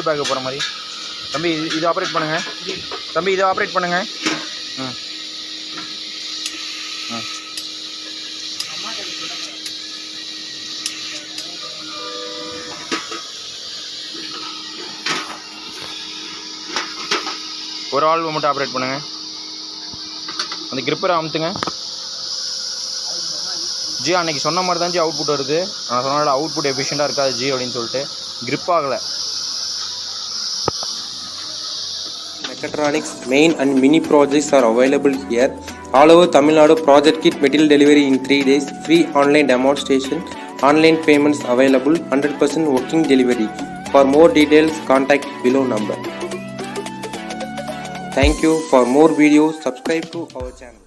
Back போகிற மாதிரி. தம்பி இது ஆப்ரேட் பண்ணுங்கள். தம்பி இதை ஆப்ரேட் பண்ணுங்கள். ம் ம் ஒரு ஆல்வை மட்டும் ஆப்ரேட் பண்ணுங்கள். அந்த கிரிப்பரை அமுத்துங்க. ஜி அன்றைக்கி சொன்ன மாதிரி தான் ஜி அவுட்புட் வருது. நான் சொன்னால அவுட்புட் எஃபிஷியண்ட்டாக இருக்காது ஜி அப்படின்னு சொல்லிட்டு கிரிப் ஆகலை. Mechatronics main and mini projects are available here. All over Tamil Nadu, project kit material delivery in 3 days. Free online demonstration. Online payments available. 100% working delivery. For more details, contact below number. Thank you. For more videos, subscribe to our channel.